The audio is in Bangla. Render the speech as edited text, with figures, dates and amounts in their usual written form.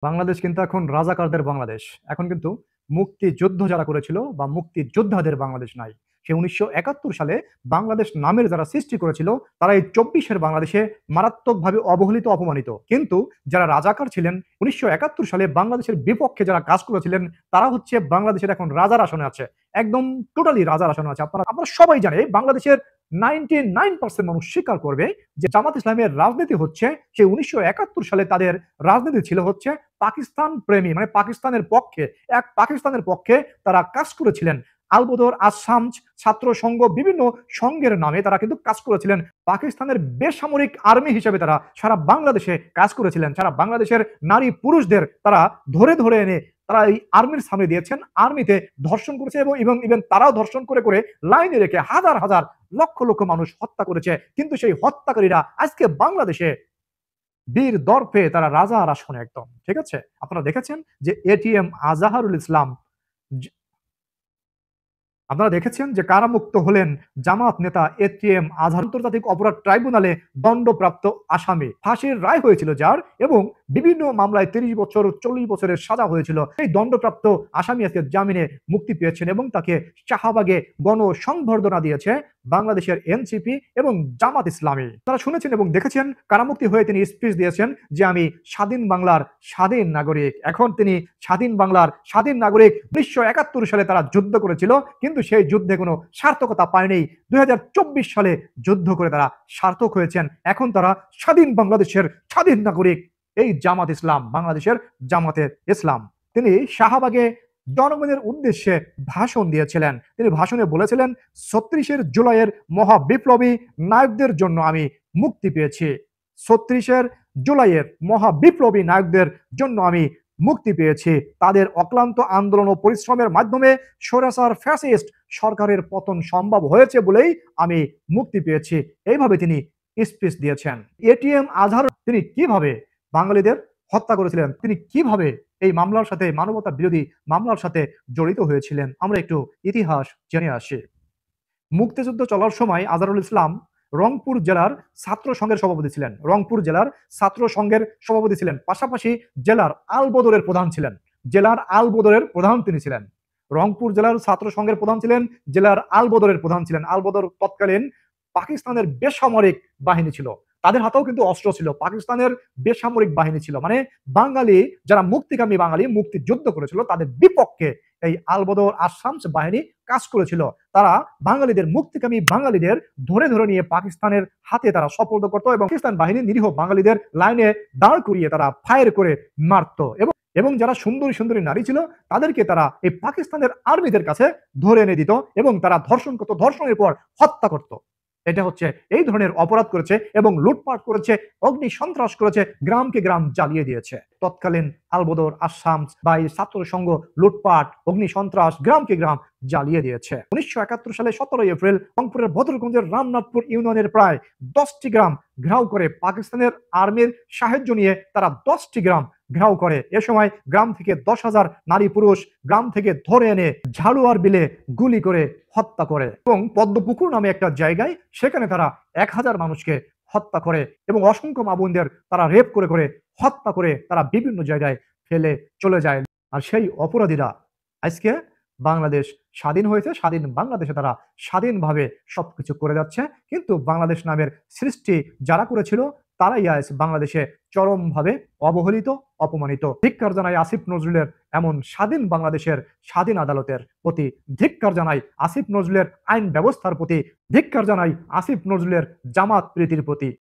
বাংলাদেশ কিন্তু এখন রাজাকারদের বাংলাদেশ। এখন কিন্তু মুক্তিযুদ্ধ যারা করেছিল বা মুক্তিযোদ্ধাদের বাংলাদেশ নাই। সে ১৯৭১ সালে বাংলাদেশ নামের যারা সৃষ্টি করেছিল, তারা এই ২৪ বাংলাদেশে মারাত্মকভাবে অবহেলিত, অপমানিত। কিন্তু যারা রাজাকার ছিলেন ১৯৭১ সালে বাংলাদেশের বিপক্ষে যারা কাজ করেছিলেন, তারা হচ্ছে বাংলাদেশের এখন রাজার আসনে আছে। একদম টোটালি রাজার আসনে আছে। আপনারা আপনারা সবাই জানে বাংলাদেশের 99% মানুষ স্বীকার করবে যে জামাত ইসলামের রাজনীতি হচ্ছে সেই ১৯৭১ সালে তাদের রাজনীতি ছিল হচ্ছে পাকিস্তান প্রেমী, মানে পাকিস্তানের পক্ষে, এক পাকিস্তানের পক্ষে তারা কাজ করেছিলেন। আলবদর, আসাম ছাত্র সংঘ, বিভিন্ন সংঘের নামে তারা কিন্তু কাজ করেছিলেন। পাকিস্তানের বেসামরিক আর্মি হিসেবে তারা সারা বাংলাদেশে কাজ করেছিলেন। সারা বাংলাদেশের নারী পুরুষদের তারা ধরে ধরে এনে তারা এই আর্মির সামনে দিয়েছেন। আর্মিতে ধর্ষণ করেছে এবং ইভেন তারাও ধর্ষণ করে করে লাইনে রেখে হাজার হাজার লক্ষ লক্ষ মানুষ হত্যা করেছে। কিন্তু সেই হত্যাকারীরা আজকে বাংলাদেশে বীর দর্পে তারা রাজার আসনে একদম। ঠিক আছে? আপনারা দেখেছেন যে এটিএম আজাহারুল ইসলাম, আপনারা দেখেছেন যে কারামুক্ত হলেন জামাত নেতা এটিএম আজহার। আন্তর্জাতিক অপরাধ ট্রাইব্যুনালে দণ্ডপ্রাপ্ত আসামি, ফাঁসির রায় হয়েছিল যার, এবং বিভিন্ন মামলায় ৩০ বছর ৪০ বছরের সাজা হয়েছিল। এই দণ্ডপ্রাপ্ত আসামি আজকে জামিনে মুক্তি পেয়েছেন এবং তাকে শাহবাগে গণসংবর্ধনা দিয়েছে বাংলাদেশের এনসিপি এবং জামাত ইসলামী। তারা শুনেছেন এবং দেখেছেন কারামুক্তি হয়ে তিনি স্পিচ দিয়েছেন যে আমি স্বাধীন বাংলার স্বাধীন নাগরিক। এখন তিনি স্বাধীন বাংলার স্বাধীন নাগরিক। ১৯৭১ সালে তারা যুদ্ধ করেছিল, কিন্তু সেই যুদ্ধে কোনো সার্থকতা পায়নি। ২০২৪ সালে যুদ্ধ করে তারা সার্থক হয়েছেন। এখন তারা স্বাধীন বাংলাদেশের স্বাধীন নাগরিক। এই জামাত ইসলাম, বাংলাদেশের জামাতে ইসলাম, তিনি শাহবাগে জনগণের উদ্দেশ্যে ভাষণ দিয়েছিলেন। তিনি ভাষণে বলেছিলেন ৩৬ জুলাইয়ের মহা বিপ্লবী নায়কদের জন্য আমি মুক্তি পেয়েছি। ৩৬ জুলাইয়ের মহা বিপ্লবী নায়কদের জন্য আমি মুক্তি পেয়েছি। তাদের অক্লান্ত আন্দোলন ও পরিশ্রমের মাধ্যমে স্বৈরাচার ফ্যাসিস্ট সরকারের পতন সম্ভব হয়েছে বলেই আমি মুক্তি পেয়েছি। এইভাবে তিনি স্পিচ দিয়েছেন। এটিএম আজহার তিনি কিভাবে বাঙালিদের হত্যা করেছিলেন, তিনি কিভাবে এই মামলার সাথে, মানবতা বিরোধী মামলার সাথে জড়িত হয়েছিলেন, আমরা একটু ইতিহাস জেনে আসি। মুক্তিযুদ্ধ চলার সময় আজহারুল ইসলাম রংপুর জেলার ছাত্র সংঘের সভাপতি ছিলেন। রংপুর জেলার ছাত্র সংঘের সভাপতি ছিলেন, পাশাপাশি জেলার আলবদরের প্রধান ছিলেন। জেলার আলবদরের প্রধান তিনি ছিলেন। রংপুর জেলার ছাত্র সংঘের প্রধান ছিলেন, জেলার আলবদরের প্রধান ছিলেন। আলবদর তৎকালীন পাকিস্তানের বেসামরিক বাহিনী ছিল, তাদের হাতেও কিন্তু অস্ত্র ছিল। পাকিস্তানের বেসামরিক বাহিনী ছিল, মানে বাঙালি যারা মুক্তিকামী বাঙালি মুক্তিযুদ্ধ করেছিল তাদের বিপক্ষে এই আলবদর আসাম বাহিনী কাজ করেছিল। তারা বাঙালিদের, মুক্তিকামী বাঙালিদের ধরে ধরে নিয়ে পাকিস্তানের হাতে তারা সোপর্দ করত এবং পাকিস্তান বাহিনী নিরীহ বাঙালিদের লাইনে দাঁড় করিয়ে তারা ফায়ার করে মারত। এবং যারা সুন্দরী সুন্দরী নারী ছিল তাদেরকে তারা এই পাকিস্তানের আর্মিদের কাছে ধরে এনে দিত এবং তারা ধর্ষণ করত, ধর্ষণের পর হত্যা করত। এটা হচ্ছে এই ধরনের অপরাধ করেছে এবং লুটপাট করেছে, অগ্নি সন্ত্রাস করেছে, গ্রামকে গ্রাম জ্বালিয়ে দিয়েছে। তৎকালীন আলবদর, আসাম বা এই ছাত্র সংঘ লুটপাট, অগ্নি সন্ত্রাস, গ্রামকে গ্রাম জ্বালিয়ে দিয়েছে। ১৯৭১ সালে ১৭ এপ্রিল রংপুরের ভদ্রগঞ্জের রামনাথপুর ইউনিয়নের প্রায় ১০টি গ্রাম ঘেরাও করে পাকিস্তানের আর্মির সাহায্য নিয়ে তারা ১০টি গ্রাম ঘেরাও করে। এ সময় গ্রাম থেকে ১০,০০০ নারী পুরুষ গ্রাম থেকে ধরে এনে ঝাড়ুয়ার বিলে গুলি করে হত্যা করে এবং পদ্মপুকুর নামে একটা জায়গায় সেখানে তারা ১,০০০ মানুষকে হত্যা করে এবং অসংখ্য মা বোনদের তারা রেপ করে করে হত্যা করে তারা বিভিন্ন জায়গায় ফেলে চলে যায়। আর সেই অপরাধীরা আজকে বাংলাদেশ স্বাধীন হয়েছে, স্বাধীন বাংলাদেশে তারা স্বাধীনভাবে সবকিছু করে যাচ্ছে। কিন্তু বাংলাদেশ নামের সৃষ্টি যারা করেছিল তারাই আজ বাংলাদেশে চরমভাবে অবহেলিত, অপমানিত। ধিক্কার জানাই আসিফ নজরুলের এমন স্বাধীন বাংলাদেশের স্বাধীন আদালতের প্রতি, ধিক্কার জানাই আসিফ নজরুলের আইন ব্যবস্থার প্রতি, ধিক্কার জানাই আসিফ নজরুলের জামাত প্রীতির প্রতি।